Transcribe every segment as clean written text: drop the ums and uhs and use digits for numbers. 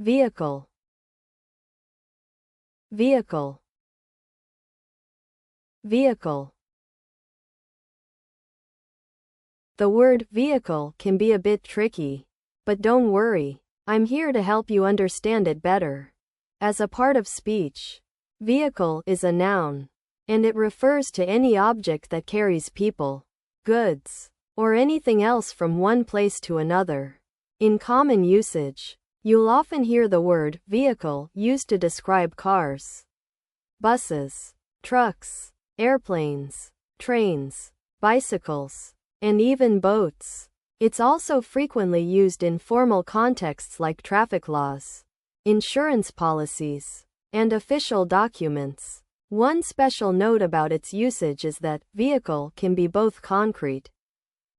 vehicle, vehicle, vehicle. The word vehicle can be a bit tricky, but don't worry, I'm here to help you understand it better. As a part of speech, vehicle is a noun, and it refers to any object that carries people, goods, or anything else from one place to another. In common usage, you'll often hear the word vehicle used to describe cars, buses, trucks, airplanes, trains, bicycles, and even boats. It's also frequently used in formal contexts like traffic laws, insurance policies, and official documents. One special note about its usage is that vehicle can be both concrete,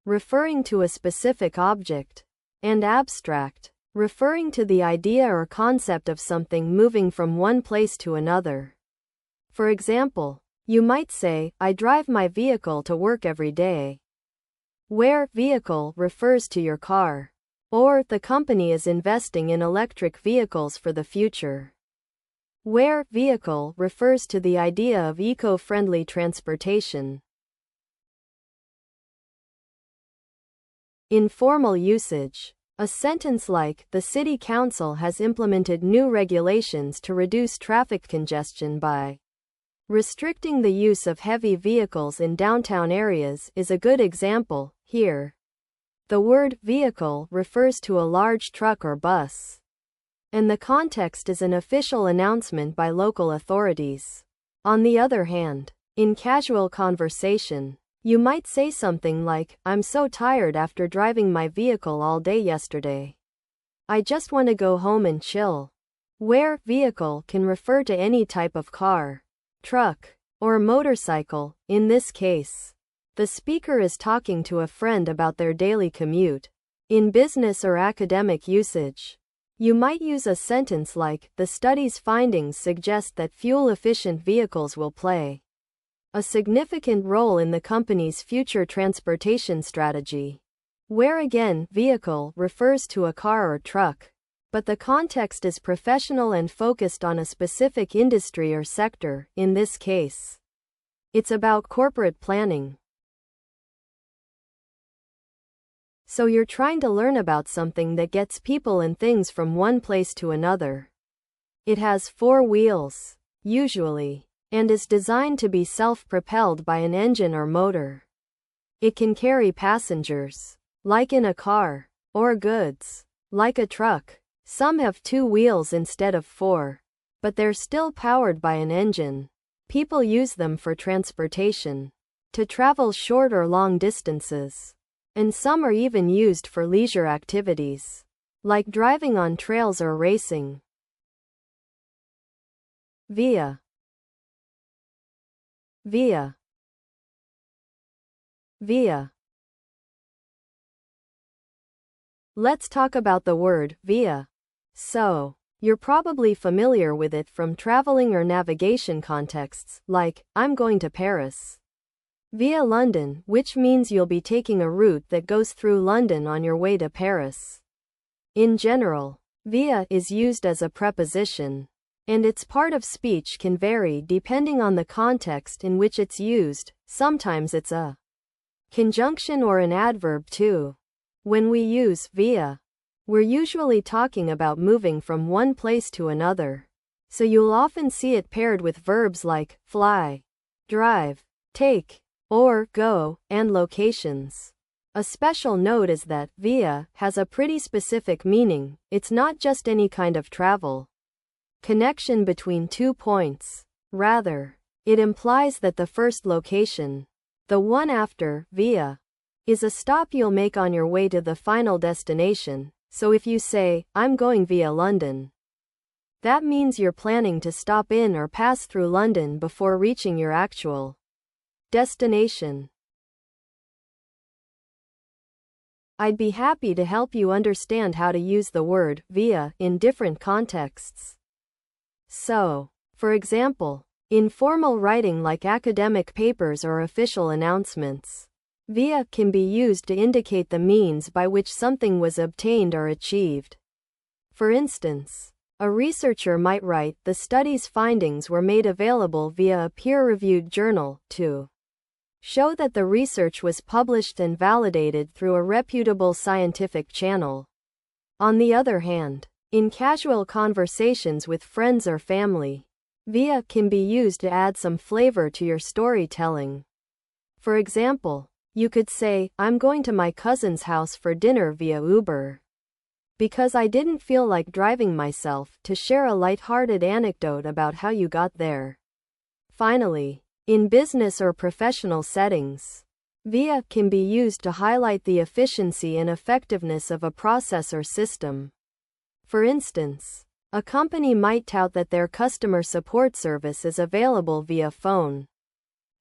referring to a specific object, and abstract, referring to the idea or concept of something moving from one place to another. For example, you might say, I drive my vehicle to work every day, where vehicle refers to your car, or the company is investing in electric vehicles for the future, where vehicle refers to the idea of eco-friendly transportation. In formal usage, a sentence like, the city council has implemented new regulations to reduce traffic congestion by restricting the use of heavy vehicles in downtown areas is a good example. Here, the word vehicle refers to a large truck or bus, and the context is an official announcement by local authorities. On the other hand, in casual conversation, you might say something like, I'm so tired after driving my vehicle all day yesterday. I just want to go home and chill. Where vehicle can refer to any type of car, truck, or motorcycle. In this case, the speaker is talking to a friend about their daily commute. In business or academic usage, you might use a sentence like, the study's findings suggest that fuel-efficient vehicles will play a significant role in the company's future transportation strategy. Where again, vehicle refers to a car or truck, but the context is professional and focused on a specific industry or sector. In this case, it's about corporate planning. So you're trying to learn about something that gets people and things from one place to another. It has 4 wheels, usually, and is designed to be self-propelled by an engine or motor. It can carry passengers, like in a car, or goods, like a truck. Some have 2 wheels instead of 4, but they're still powered by an engine. People use them for transportation, to travel short or long distances, and some are even used for leisure activities, like driving on trails or racing. Via, via, via. Let's talk about the word via. So, you're probably familiar with it from traveling or navigation contexts, like, I'm going to Paris via London, which means you'll be taking a route that goes through London on your way to Paris. In general, via is used as a preposition, and its part of speech can vary depending on the context in which it's used. Sometimes it's a conjunction or an adverb too. When we use via, we're usually talking about moving from one place to another, so you'll often see it paired with verbs like fly, drive, take, or go, and locations. A special note is that via has a pretty specific meaning. It's not just any kind of travel connection between 2 points. Rather, it implies that the first location, the one after via, is a stop you'll make on your way to the final destination. So if you say, I'm going via London, that means you're planning to stop in or pass through London before reaching your actual destination. I'd be happy to help you understand how to use the word via in different contexts. So, for example, in formal writing like academic papers or official announcements, via can be used to indicate the means by which something was obtained or achieved. For instance, a researcher might write, the study's findings were made available via a peer-reviewed journal to show that the research was published and validated through a reputable scientific channel. On the other hand, in casual conversations with friends or family, via can be used to add some flavor to your storytelling. For example, you could say, I'm going to my cousin's house for dinner via Uber, because I didn't feel like driving myself, to share a light-hearted anecdote about how you got there. Finally, in business or professional settings, via can be used to highlight the efficiency and effectiveness of a process or system. For instance, a company might tout that their customer support service is available via phone,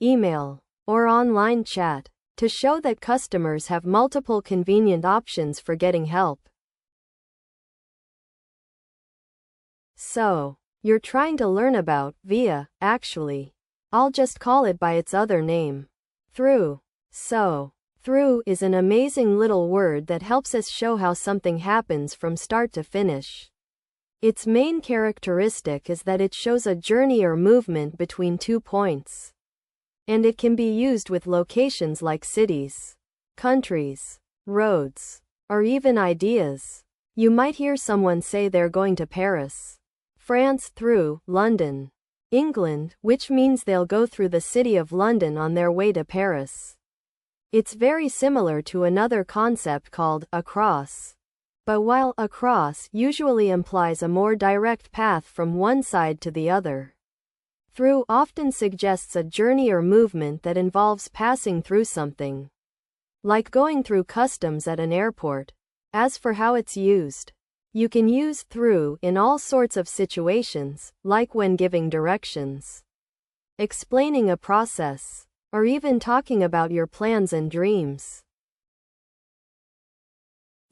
email, or online chat, to show that customers have multiple convenient options for getting help. So, you're trying to learn about via, actually. I'll just call it by its other name. Through. So, through is an amazing little word that helps us show how something happens from start to finish. Its main characteristic is that it shows a journey or movement between 2 points. And it can be used with locations like cities, countries, roads, or even ideas. You might hear someone say they're going to Paris, France through London, England, which means they'll go through the city of London on their way to Paris. It's very similar to another concept called across. But while across usually implies a more direct path from one side to the other, through often suggests a journey or movement that involves passing through something, like going through customs at an airport. As for how it's used, you can use through in all sorts of situations, like when giving directions, explaining a process, or even talking about your plans and dreams.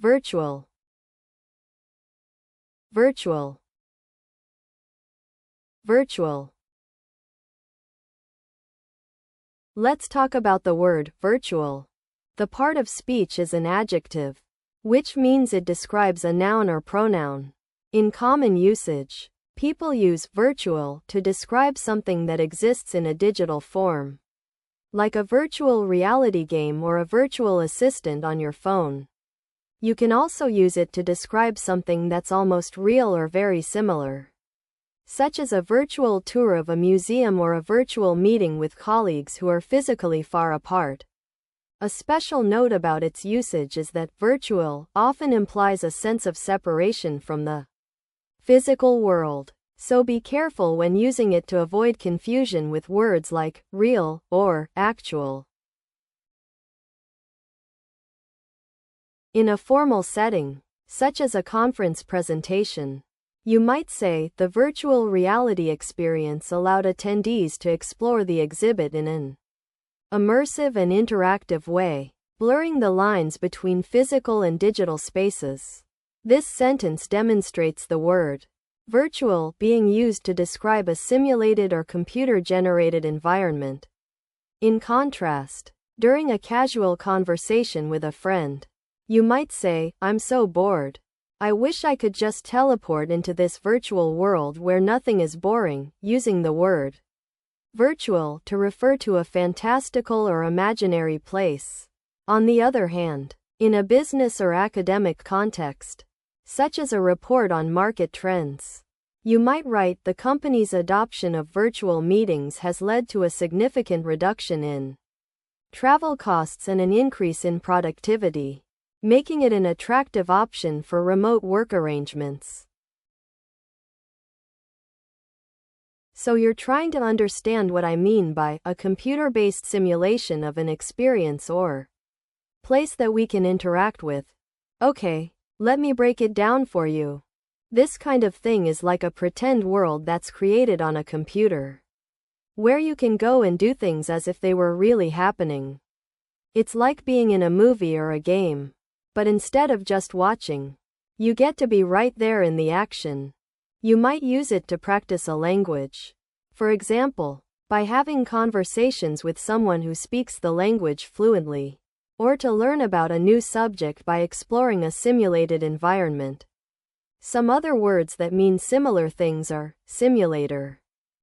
Virtual. Virtual. Virtual. Let's talk about the word virtual. The part of speech is an adjective, which means it describes a noun or pronoun. In common usage, people use virtual to describe something that exists in a digital form, like a virtual reality game or a virtual assistant on your phone. You can also use it to describe something that's almost real or very similar, such as a virtual tour of a museum or a virtual meeting with colleagues who are physically far apart. A special note about its usage is that virtual often implies a sense of separation from the physical world, so be careful when using it to avoid confusion with words like real or actual. In a formal setting, such as a conference presentation, you might say, the virtual reality experience allowed attendees to explore the exhibit in an immersive and interactive way, blurring the lines between physical and digital spaces. This sentence demonstrates the word virtual being used to describe a simulated or computer-generated environment. In contrast, during a casual conversation with a friend, you might say, I'm so bored. I wish I could just teleport into this virtual world where nothing is boring, using the word virtual to refer to a fantastical or imaginary place. On the other hand, in a business or academic context, such as a report on market trends, you might write, the company's adoption of virtual meetings has led to a significant reduction in travel costs and an increase in productivity, making it an attractive option for remote work arrangements. So you're trying to understand what I mean by a computer-based simulation of an experience or place that we can interact with. Okay, let me break it down for you. This kind of thing is like a pretend world that's created on a computer, where you can go and do things as if they were really happening. It's like being in a movie or a game. But instead of just watching, you get to be right there in the action. You might use it to practice a language. For example, by having conversations with someone who speaks the language fluently, or to learn about a new subject by exploring a simulated environment. Some other words that mean similar things are simulator,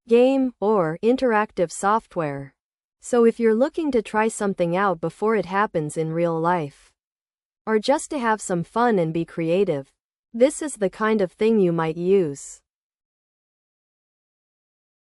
game, or interactive software. So if you're looking to try something out before it happens in real life, or just to have some fun and be creative, this is the kind of thing you might use.